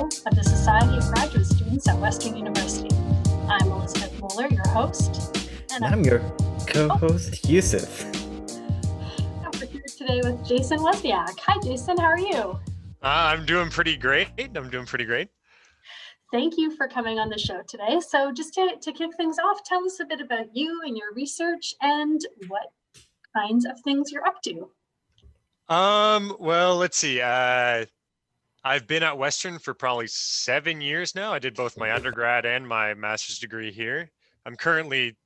show of the Society of Graduate Students at Western University. I'm Elizabeth Mohler, your host. And I'm your co-host, Yousuf. And we're here today with Jason Wozniak. Hi, Jason. How are you? I'm doing pretty great. Thank you for coming on the show today. So just to kick things off, tell us a bit about you and your research and what kinds of things you're up to. Well, let's see. I've been at Western for probably 7 years now. I did both my undergrad and my master's degree here. I'm currently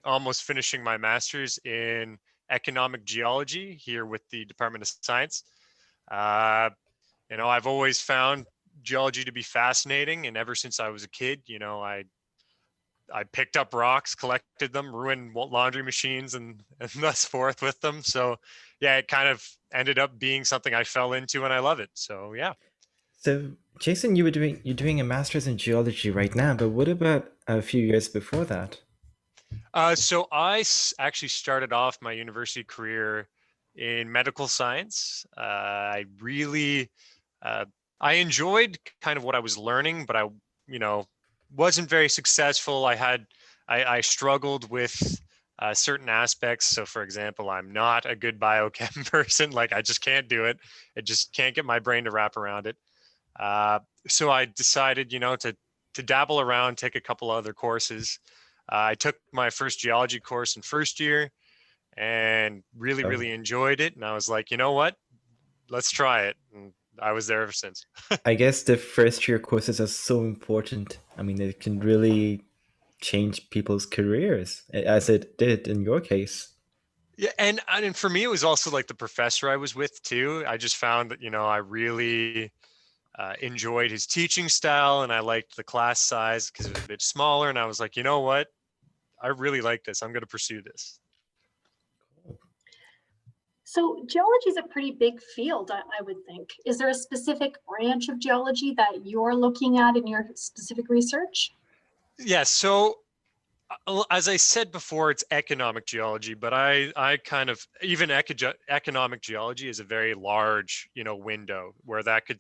almost finishing my master's in economic geology here with the Department of Science. I've always found geology to be fascinating, and ever since I was a kid, I picked up rocks, collected them, ruined laundry machines and thus forth with them. So yeah, it kind of ended up being something I fell into and I love it. So yeah. So Jason, you're doing a master's in geology right now, but what about a few years before that? So I actually started off my university career in medical science. I enjoyed kind of what I was learning, but I wasn't very successful. I struggled with certain aspects. So for example, I'm not a good biochem person. Like I just can't do it. I just can't get my brain to wrap around it. So I decided, to dabble around, take a couple other courses. I took my first geology course in first year and really enjoyed it. And I was like, you know what, let's try it. And I was there ever since. I guess the first year courses are so important. I mean, it can really change people's careers, as it did in your case. Yeah, and for me, it was also like the professor I was with too. I just found that, I really enjoyed his teaching style, and I liked the class size because it was a bit smaller. And I was like, you know what, I really like this. I'm going to pursue this. So geology is a pretty big field, I would think. Is there a specific branch of geology that you're looking at in your specific research? Yeah, so as I said before, it's economic geology, but I kind of, even economic geology is a very large, window where that could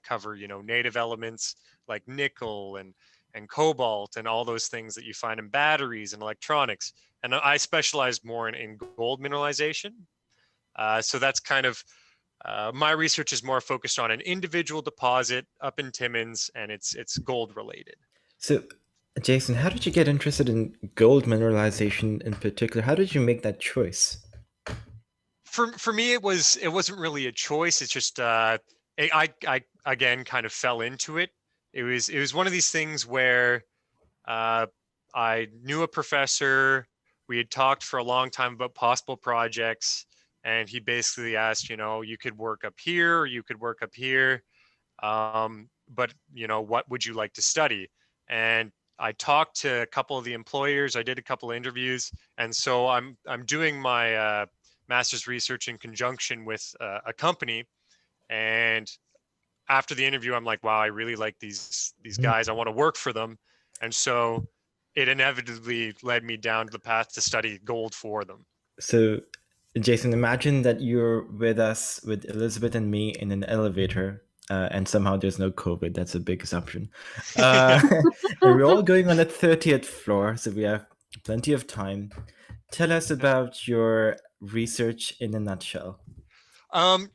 cover, native elements like nickel and cobalt and all those things that you find in batteries and electronics. And I specialize more in gold mineralization. So that's kind of, my research is more focused on an individual deposit up in Timmins, and it's gold related. So Jason, how did you get interested in gold mineralization in particular? How did you make that choice? For me, it wasn't really a choice. It's just I again kind of fell into it. It was one of these things where I knew a professor. We had talked for a long time about possible projects, and he basically asked, you could work up here or you could work up here, but what would you like to study? And I talked to a couple of the employers. I did a couple of interviews, and so I'm doing my master's research in conjunction with a company. And after the interview, I'm like, wow, I really like these guys. I want to work for them. And so it inevitably led me down the path to study gold for them. So Jason, imagine that you're with us, with Elizabeth and me, in an elevator. And somehow there's no COVID. That's a big assumption. And we're all going on the 30th floor, so we have plenty of time. Tell us about your research in a nutshell.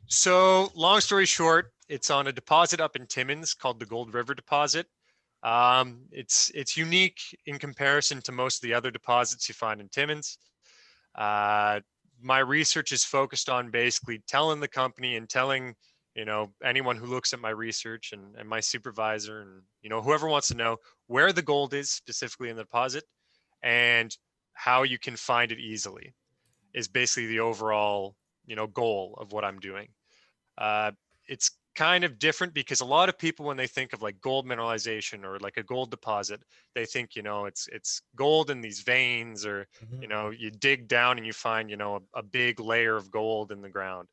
So long story short, it's on a deposit up in Timmins called the Gold River deposit. It's unique in comparison to most of the other deposits you find in Timmins. My research is focused on basically telling the company and telling anyone who looks at my research and my supervisor and whoever wants to know where the gold is specifically in the deposit and how you can find it easily is basically the overall goal of what I'm doing. It's kind of different because a lot of people, when they think of like gold mineralization or like a gold deposit, they think it's gold in these veins, or you dig down and you find a big layer of gold in the ground.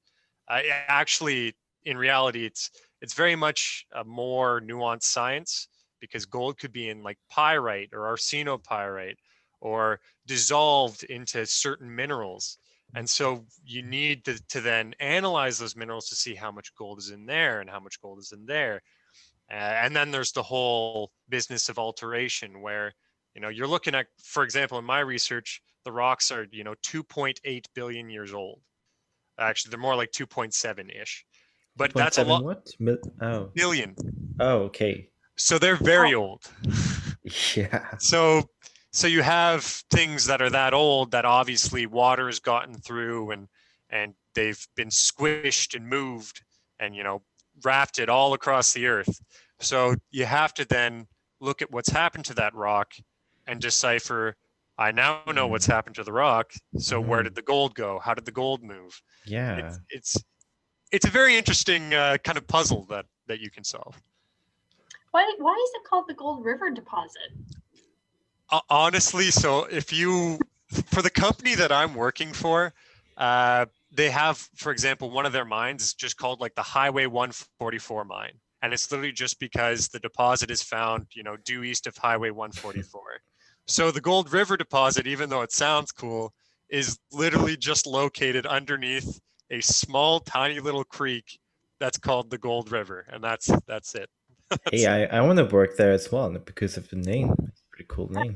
Actually, in reality, it's very much a more nuanced science, because gold could be in like pyrite or arsenopyrite or dissolved into certain minerals. And so you need to then analyze those minerals to see how much gold is in there and how much gold is in there. And then there's the whole business of alteration where, you're looking at, for example, in my research, the rocks are, 2.8 billion years old. Actually, they're more like 2.7-ish. But that's a 2.7 lot. what? Oh. Billion. Oh, okay. So they're very Wow. old. Yeah. So you have things that are that old that obviously water has gotten through and they've been squished and moved and rafted all across the earth. So you have to then look at what's happened to that rock and decipher, I now know what's happened to the rock. So where did the gold go? How did the gold move? Yeah. It's a very interesting kind of puzzle that you can solve. Why is it called the Gold River deposit? Honestly, so for the company that I'm working for, they have, for example, one of their mines is just called like the Highway 144 mine. And it's literally just because the deposit is found, due east of Highway 144. So the Gold River deposit, even though it sounds cool, is literally just located underneath a small, tiny little creek that's called the Gold River. And that's it. Hey, I want to work there as well because of the name. It's a pretty cool name.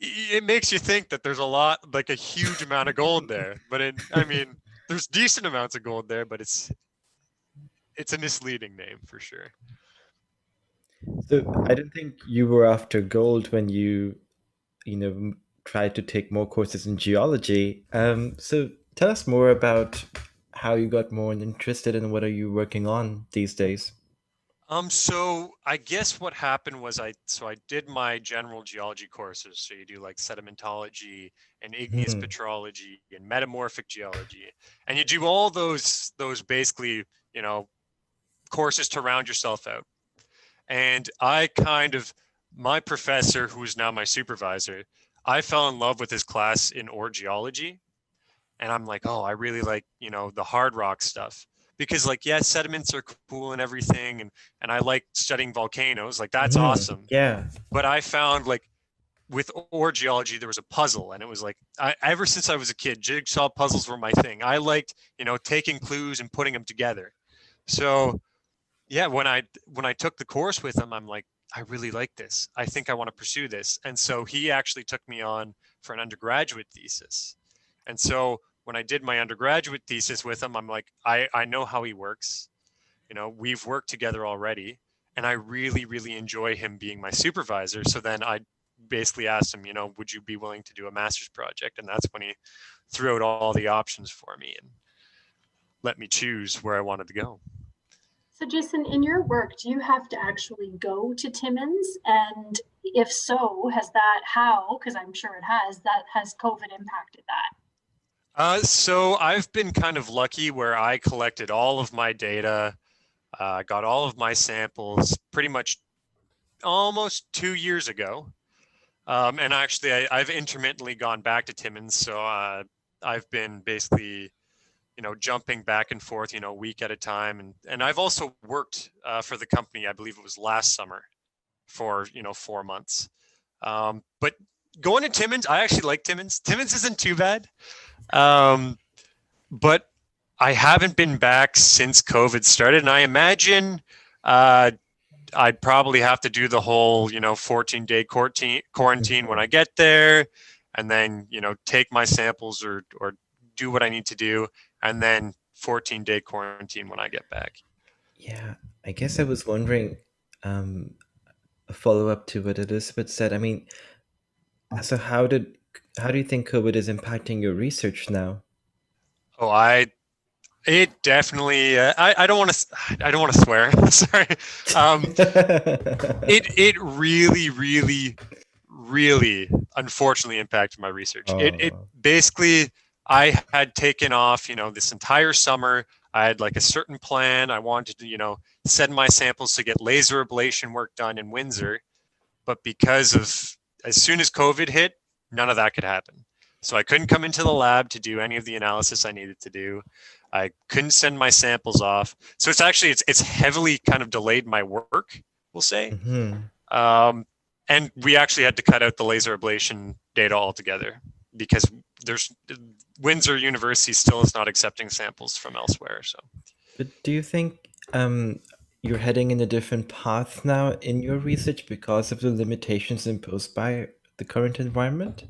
It makes you think that there's like a huge amount of gold there, but there's decent amounts of gold there, but it's a misleading name for sure. So I don't think you were after gold when you tried to take more courses in geology. So tell us more about how you got more interested and what are you working on these days? So I guess what happened was I did my general geology courses. So you do like sedimentology and igneous petrology and metamorphic geology, and you do all those basically, courses to round yourself out. And my professor, who is now my supervisor, I fell in love with his class in ore geology. And I'm like, oh, I really like, the hard rock stuff. Because like, yeah, sediments are cool and everything. And I like studying volcanoes. Like, that's awesome. Yeah. But I found like with ore geology, there was a puzzle. And it was like, ever since I was a kid, jigsaw puzzles were my thing. I liked, taking clues and putting them together. So yeah, when I took the course with him, I'm like, I really like this. I think I want to pursue this. And so he actually took me on for an undergraduate thesis. And so when I did my undergraduate thesis with him, I'm like, I know how he works. We've worked together already. And I really, really enjoy him being my supervisor. So then I basically asked him, would you be willing to do a master's project? And that's when he threw out all the options for me and let me choose where I wanted to go. So Jason, in your work, do you have to actually go to Timmins? And if so, because I'm sure it has COVID impacted that? So I've been kind of lucky where I collected all of my data, got all of my samples pretty much almost 2 years ago. And actually, I've intermittently gone back to Timmins. So I've been basically, jumping back and forth, a week at a time. And I've also worked for the company, I believe it was last summer for, 4 months. But going to Timmins, I actually like Timmins. Timmins isn't too bad. But I haven't been back since COVID started. And I imagine I'd probably have to do the whole, 14-day quarantine when I get there, and then, take my samples or do what I need to do, and then 14-day quarantine when I get back. Yeah, I guess I was wondering, a follow-up to what Elizabeth said. I mean, so how do you think COVID is impacting your research now? Oh, it definitely. I don't want to swear. Sorry. It really, really, really, unfortunately impacted my research. It basically, I had taken off, this entire summer. I had like a certain plan. I wanted to, send my samples to get laser ablation work done in Windsor, but because of as soon as COVID hit, none of that could happen. So I couldn't come into the lab to do any of the analysis I needed to do. I couldn't send my samples off. So it's heavily kind of delayed my work, we'll say. And we actually had to cut out the laser ablation data altogether because Windsor University still is not accepting samples from elsewhere. So, but do you think you're heading in a different path now in your research because of the limitations imposed by the current environment?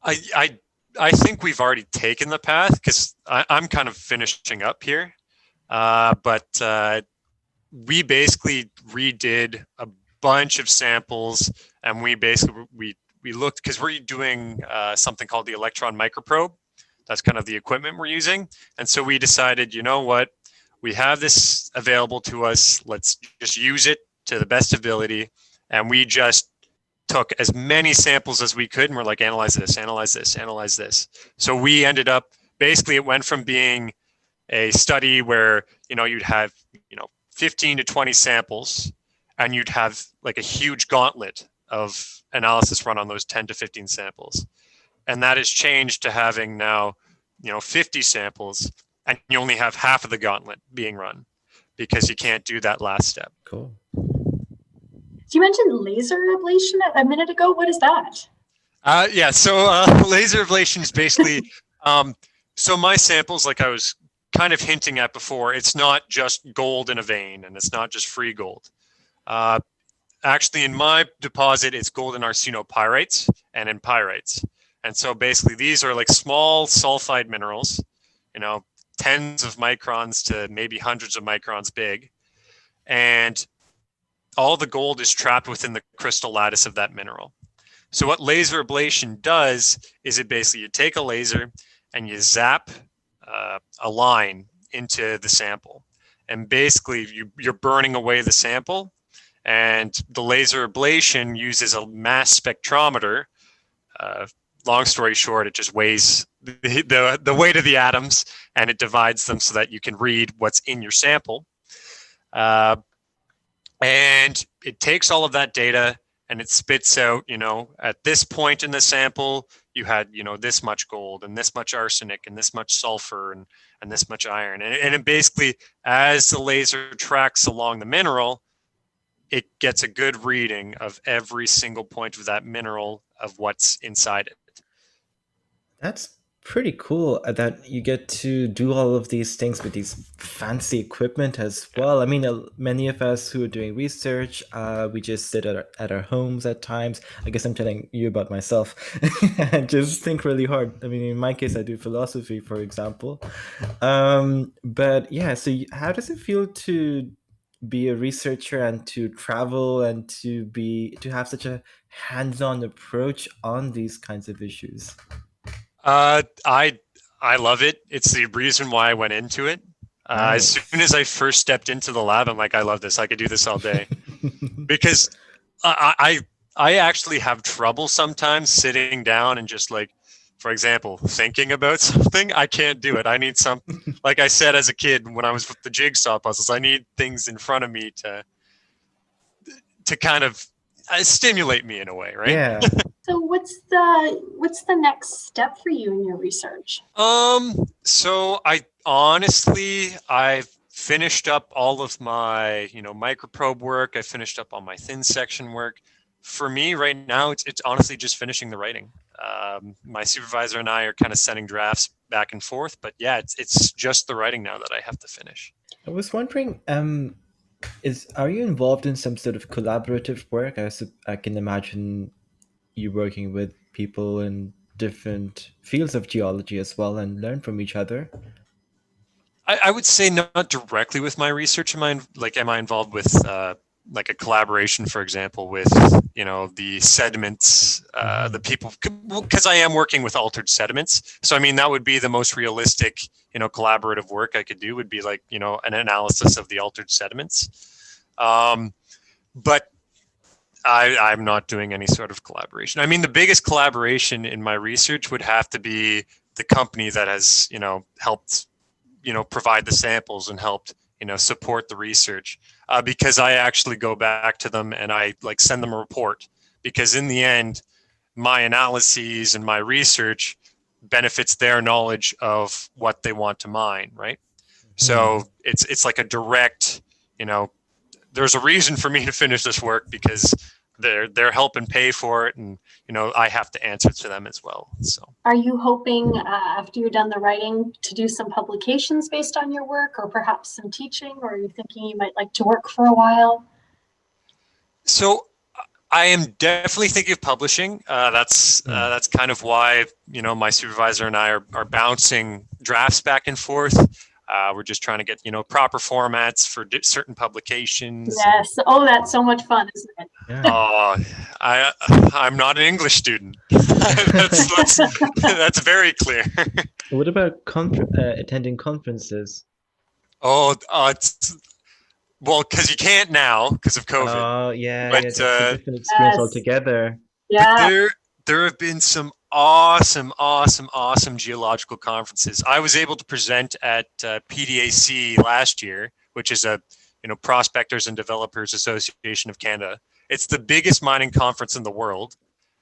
I I I think we've already taken the path because I'm kind of finishing up here. But we basically redid a bunch of samples, and we looked because we're doing something called the electron microprobe. That's kind of the equipment we're using, and so we decided, you know what, we have this available to us. Let's just use it to the best ability, and we just took as many samples as we could, and we're like, analyze this, analyze this, analyze this. So we ended up basically, it went from being a study where you'd have 15 to 20 samples, and you'd have like a huge gauntlet of analysis run on those 10 to 15 samples, and that has changed to having now 50 samples, and you only have half of the gauntlet being run because you can't do that last step. Cool. You mentioned laser ablation a minute ago. What is that? Yeah, so laser ablation is basically so my samples, like I was kind of hinting at before, it's not just gold in a vein, and it's not just free gold. Actually, in my deposit, it's gold in arsenopyrites and in pyrites. And so basically, these are like small sulfide minerals, tens of microns to maybe hundreds of microns big. And all the gold is trapped within the crystal lattice of that mineral. So what laser ablation does is it basically, you take a laser and you zap a line into the sample, and basically you're burning away the sample, and the laser ablation uses a mass spectrometer. Long story short, it just weighs the weight of the atoms, and it divides them so that you can read what's in your sample. And it takes all of that data and it spits out, at this point in the sample, you had, this much gold and this much arsenic and this much sulfur and this much iron. And it basically, as the laser tracks along the mineral, it gets a good reading of every single point of that mineral of what's inside it. That's pretty cool that you get to do all of these things with these fancy equipment as well. I mean, many of us who are doing research, we just sit at our homes at times. I guess I'm telling you about myself and just think really hard. I mean, in my case, I do philosophy, for example. But yeah, so how does it feel to be a researcher and to travel and to have such a hands-on approach on these kinds of issues? I love it. It's the reason why I went into it. Nice. As soon as I first stepped into the lab, I'm like, I love this. I could do this all day. Because I actually have trouble sometimes sitting down and just, like, for example, thinking about something. I can't do it. I need something, like I said as a kid when I was with the jigsaw puzzles, I need things in front of me to kind of stimulate me in a way, right? Yeah. So what's the next step for you in your research? So I've finished up all of my, microprobe work. I finished up all my thin section work. For me right now, it's honestly just finishing the writing. My supervisor and I are kind of sending drafts back and forth, but yeah, it's just the writing now that I have to finish. I was wondering, are you involved in some sort of collaborative work? I can imagine you working with people in different fields of geology as well and learn from each other. I would say not directly with my research. Am I involved with like a collaboration, for example, with the sediments, the people, because I am working with altered sediments. So I mean, that would be the most realistic collaborative work I could do, would be like an analysis of the altered sediments. But I'm not doing any sort of collaboration. I mean, the biggest collaboration in my research would have to be the company that has helped provide the samples and helped support the research, because I actually go back to them and I send them a report, because in the end my analyses and my research benefits their knowledge of what they want to mine, right? So it's like a direct, there's a reason for me to finish this work, because they're helping pay for it, and I have to answer to them as well. So Are you hoping after you're done the writing to do some publications based on your work, or perhaps some teaching, or are you thinking you might like to work for a while? so I am definitely thinking of publishing. That's kind of why my supervisor and I are bouncing drafts back and forth. We're just trying to get proper formats for certain publications. Yes. Oh, that's so much fun, isn't it? Yeah. I'm not an English student. That's very clear. What about attending conferences? It's well, because you can't now because of COVID. Oh, yeah, But yeah, that's a different experience Yes. altogether. Yeah. there have been some awesome geological conferences. I was able to present at PDAC last year, which is a Prospectors and Developers Association of Canada. It's the biggest mining conference in the world,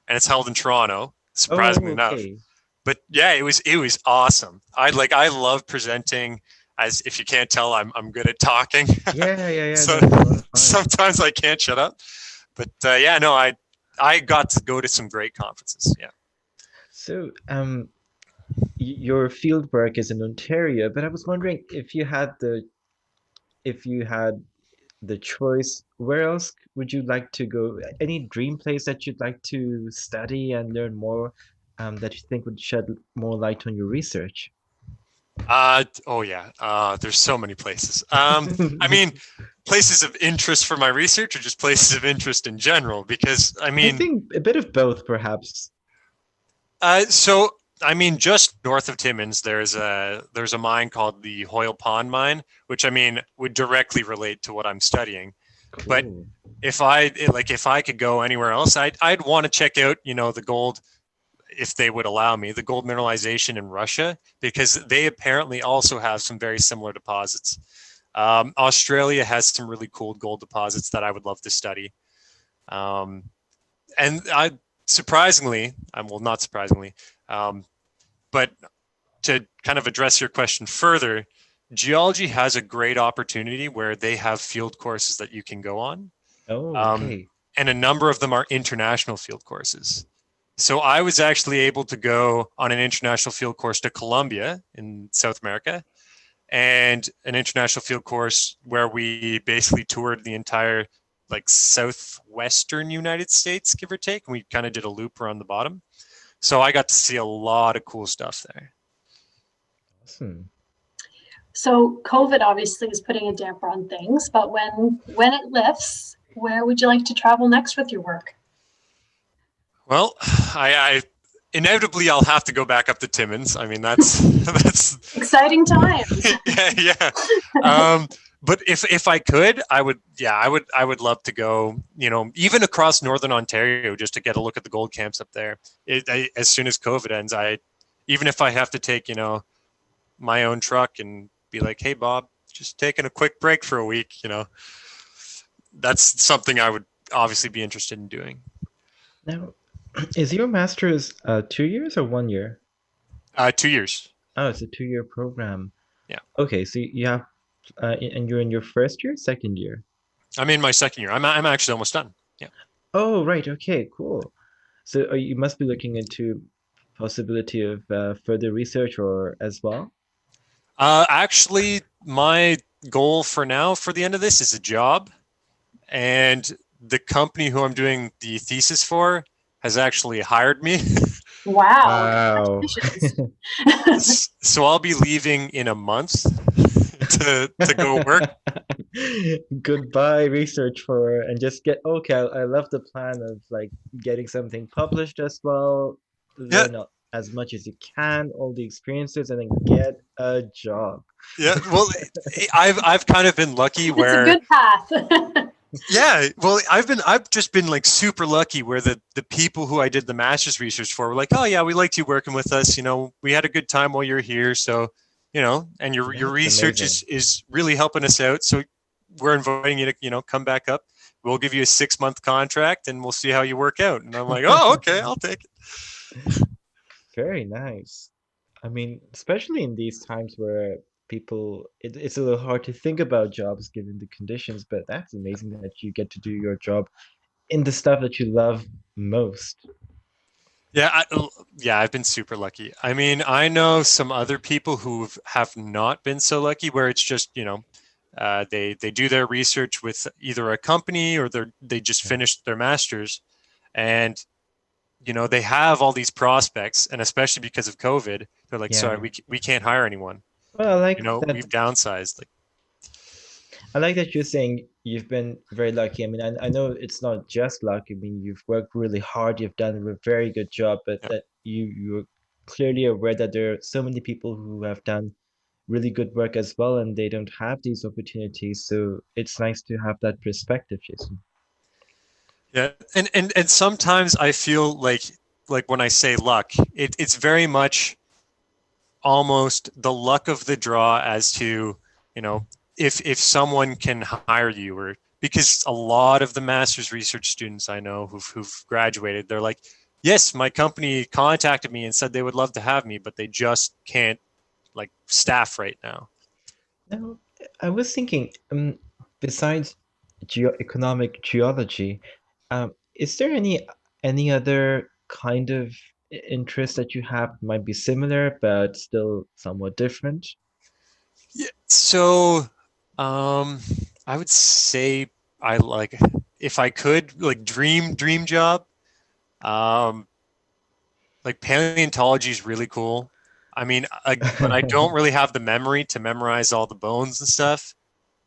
and it's held in Toronto, Oh, surprisingly enough. okay. But yeah, it was awesome. I love presenting. As if you can't tell, I'm good at talking. Yeah. So No, it's a lot of fun. sometimes I can't shut up. But yeah, no, I got to go to some great conferences. Yeah. So, your field work is in Ontario, but I was wondering if you had the choice, where else would you like to go? Any dream place that you'd like to study and learn more, that you think would shed more light on your research? Oh yeah. There's so many places. I mean, places of interest for my research, or just places of interest in general, because I I mean, think a bit of both, perhaps. so I mean, just north of Timmins, there's a mine called the Hoyle Pond mine, which I mean would directly relate to what I'm studying. But Cool. if I could go anywhere else, I'd want to check out the gold, if they would allow me, the gold mineralization in Russia, because they apparently also have some very similar deposits. Australia has some really cool gold deposits that I would love to study. Um, and I surprisingly, well, not surprisingly, um, but to kind of address your question further, geology has a great opportunity where they have field courses that you can go on. Oh, Um, okay. and a number of them are international field courses. So I was actually able to go on an international field course to Colombia in South America, and an international field course where we basically toured the entire like southwestern United States, give or take. And we kind of did a loop around the bottom. So I got to see a lot of cool stuff there. Awesome. So COVID obviously is putting a damper on things, but when it lifts, where would you like to travel next with your work? Well, I inevitably I'll have to go back up to Timmins. I mean, that's Exciting times. yeah. But if I could, I would. Yeah, I would love to go. Even across northern Ontario, just to get a look at the gold camps up there. As soon as COVID ends, even if I have to take my own truck and be like, hey Bob, just taking a quick break for a week. That's something I would obviously be interested in doing. Now, is your master's 2 years or 1 year? 2 years. Oh, it's a 2-year program. Yeah. Okay, so you have, and you're in your first year, second year? I'm in my second year. I'm actually almost done. Yeah. Oh, right. Okay, cool. So you must be looking into possibility of further research or as well? Actually, my goal for now, for the end of this, is a job, and the company who I'm doing the thesis for has actually hired me. Wow, Wow. congratulations. So I'll be leaving in a month to go work. Goodbye research for and just get okay. I love the plan of like getting something published as well, Yeah, learn as much as you can, all the experiences, and then get a job. yeah. Well, I've kind of been lucky It's a where good path. yeah, well, I've just been like super lucky where the people who I did the master's research for were like, oh yeah, we liked you working with us. We had a good time while you're here. So, and your That's research amazing. is really helping us out. So we're inviting you to come back up. We'll give you a 6-month contract and we'll see how you work out. And I'm like, oh okay, I'll take it. Very nice. I mean, especially in these times where it's a little hard to think about jobs given the conditions, but that's amazing that you get to do your job in the stuff that you love most. Yeah, yeah, I've been super lucky. I mean, I know some other people who have not been so lucky, where it's just, they do their research with either a company or they just Yeah. finished their masters, and they have all these prospects, and especially because of COVID, they're like, sorry, Yeah. we can't hire anyone. Well, We've downsized. Like, I like that you're saying you've been very lucky. I mean, I know it's not just luck. I mean, you've worked really hard. You've done a very good job, but yeah. that you're clearly aware that there are so many people who have done really good work as well, and they don't have these opportunities. So it's nice to have that perspective, Jason. Yeah, and sometimes I feel like when I say luck, it's very much almost the luck of the draw as to, if someone can hire you, or because a lot of the master's research students I know who've graduated, they're like, yes, my company contacted me and said they would love to have me, but they just can't like staff right now. Now, I was thinking, besides economic geology, is there any other kind of interest that you have might be similar but still somewhat different? Yeah. So, um, I would say I like, if I could, like, dream job. Um, like, paleontology is really cool. I mean, but I don't really have the memory to memorize all the bones and stuff.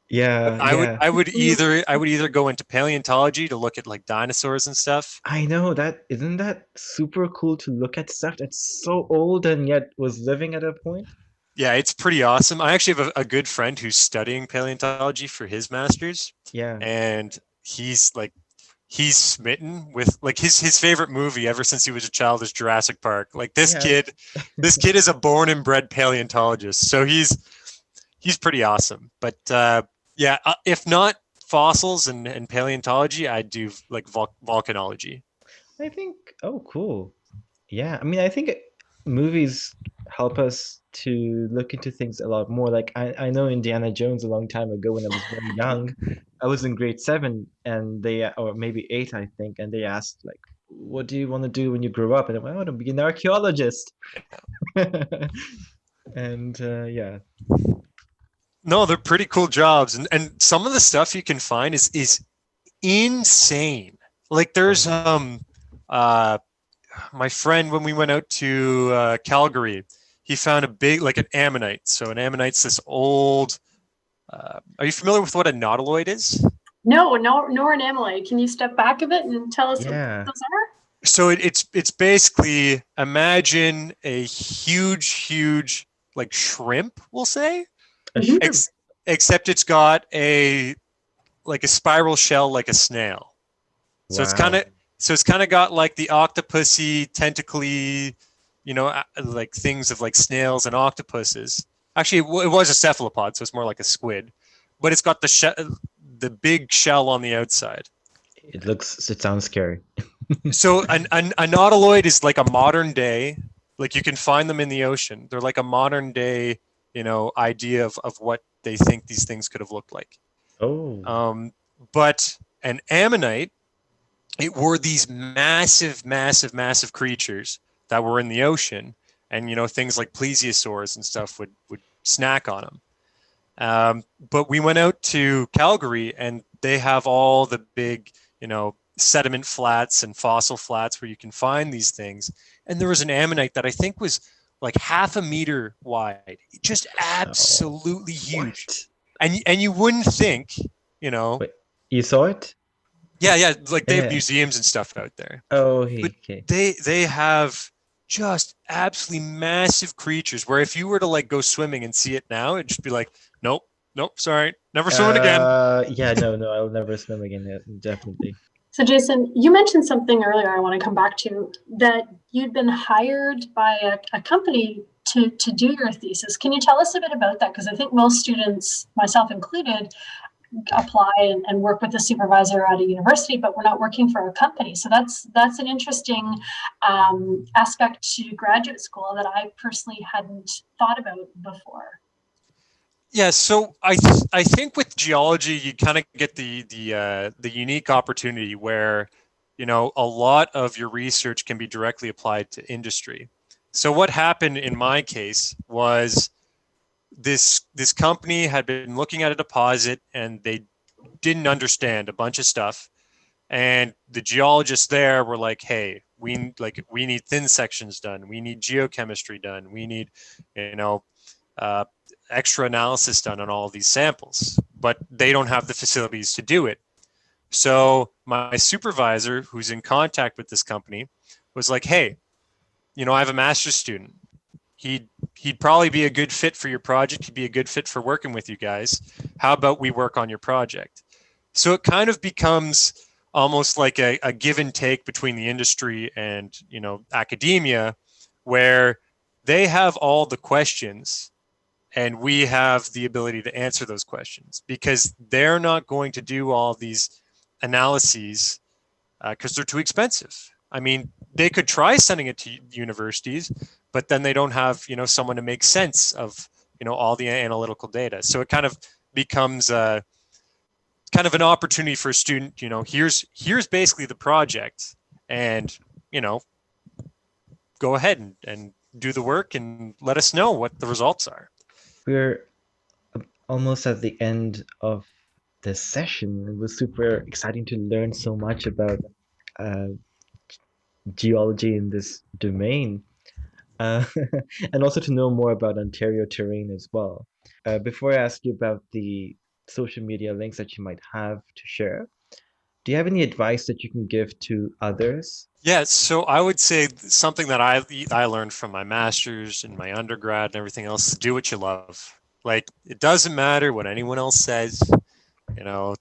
But Yeah, yeah. I would either go into paleontology to look at like dinosaurs and stuff. I know that. Isn't that super cool to look at stuff that's so old and yet was living at a point? Yeah, it's pretty awesome. I actually have a good friend who's studying paleontology for his master's, Yeah. and he's smitten with, like, his favorite movie ever since he was a child is Jurassic Park. Like, Yeah. this kid is a born and bred paleontologist, so he's pretty awesome. But yeah, if not fossils and paleontology, I do like volcanology. I think, oh, cool. Yeah, I mean, I think movies help us to look into things a lot more. Like I know Indiana Jones a long time ago when I was very young. I was in grade seven and or maybe eight, I think, and they asked like, what do you want to do when you grow up? And I went, I want to be an archaeologist. And yeah. No, they're pretty cool jobs, and some of the stuff you can find is insane. Like, there's Oh. uh my friend, when we went out to Calgary, he found a big, like, an ammonite. So an ammonite's this old. Are you familiar with what a nautiloid is? No, nor an amyloid. Can you step back a bit and tell us what Yeah. those are? So it's basically, imagine a huge like shrimp, we'll say, A Mhm. shrimp. ex- except it's got a spiral shell like a snail. So it's kind Wow. of so it's kind of got like the octopusy, tentacly, like things of like snails and octopuses. Actually, it was a cephalopod, so it's more like a squid, but it's got the big shell on the outside. It sounds scary. So a nautiloid is like a modern day, like, you can find them in the ocean. They're like a modern day, idea of what they think these things could have looked like. Oh. But an ammonite, it were these massive creatures that were in the ocean, and things like plesiosaurs and stuff would snack on them. But we went out to Calgary, and they have all the big, sediment flats and fossil flats where you can find these things. And there was an ammonite that I think was like half a meter wide, just Oh. absolutely huge. What? And you wouldn't think, you know, Wait, you saw it? yeah, like, they have Yeah. museums and stuff out there, Oh, but okay. they have just absolutely massive creatures where if you were to like go swimming and see it now, it'd just be like, nope, sorry, never swimming again. Yeah, no, I'll never swim again. Definitely. So, Jason, you mentioned something earlier I want to come back to, that you'd been hired by a company to do your thesis. Can you tell us a bit about that? Because I think most students, myself included, apply and work with a supervisor at a university, but we're not working for a company. So that's an interesting aspect to graduate school that I personally hadn't thought about before. Yeah, so I think with geology you kind of get the unique opportunity where, you know, a lot of your research can be directly applied to industry. So what happened in my case was this company had been looking at a deposit and they didn't understand a bunch of stuff, and the geologists there were like, hey, we need thin sections done, we need geochemistry done, we need, you know, uh, extra analysis done on all of these samples, but they don't have the facilities to do it. So my supervisor, who's in contact with this company, was like, hey, you know, I have a master's student. He'd probably be a good fit for your project. He'd be a good fit for working with you guys. How about we work on your project? So it kind of becomes almost like a give and take between the industry and, you know, academia, where they have all the questions and we have the ability to answer those questions because they're not going to do all these analyses because they're too expensive. I mean, they could try sending it to universities, but then they don't have, you know, someone to make sense of, you know, all the analytical data. So it kind of becomes kind of an opportunity for a student. You know, here's basically the project, and, you know, go ahead and do the work and let us know what the results are. We're almost at the end of this session. It was super exciting to learn so much about uh, geology in this domain, uh, and also to know more about Ontario terrain as well. Before I ask you about the social media links that you might have to share, do you have any advice that you can give to others? Yeah, so I would say something that I learned from my master's and my undergrad and everything else: do what you love. Like, it doesn't matter what anyone else says. You know,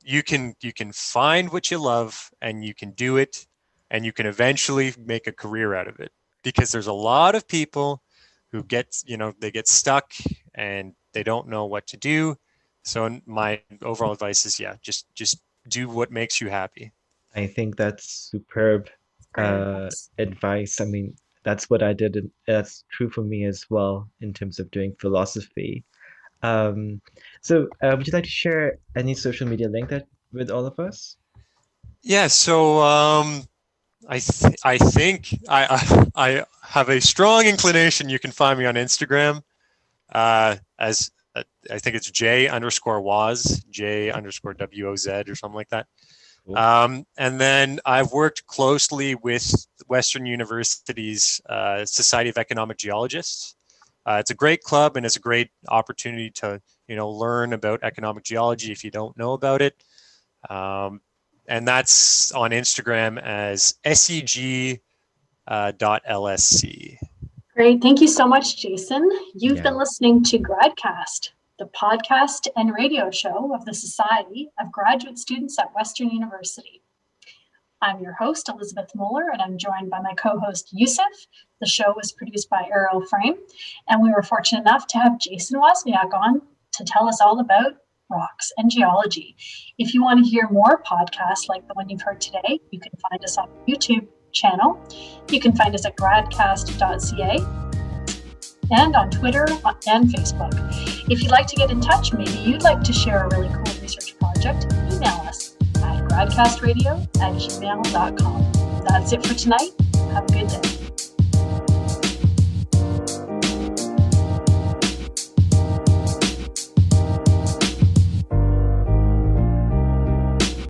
you can find what you love and you can do it, and you can eventually make a career out of it. Because there's a lot of people who get, you know, they get stuck and they don't know what to do. So my overall advice is, yeah, just do what makes you happy. I think that's superb Great advice. advice. I mean, that's what I did, and that's true for me as well in terms of doing philosophy. Um, would you like to share any social media link that with all of us? Yeah, so I think I have a strong inclination you can find me on Instagram as I think it's J_Woz, J_WOZ or something like that. Cool. And then I've worked closely with Western University's Society of Economic Geologists. It's a great club and it's a great opportunity to, you know, learn about economic geology if you don't know about it. Um, and that's on Instagram as SEG .lsc. Great. Thank you so much, Jason. You've Yeah. been listening to Gradcast, the podcast and radio show of the Society of Graduate Students at Western University. I'm your host, Elizabeth Mohler, and I'm joined by my co-host, Yousuf. The show was produced by Ariel, and we were fortunate enough to have Jason Wozniak on to tell us all about rocks and geology. If you want to hear more podcasts like the one you've heard today, you can find us on YouTube channel. You can find us at gradcast.ca and on Twitter and Facebook. If you'd like to get in touch, maybe you'd like to share a really cool research project, email us at gradcastradio@gmail.com. That's it for tonight. Have a good day.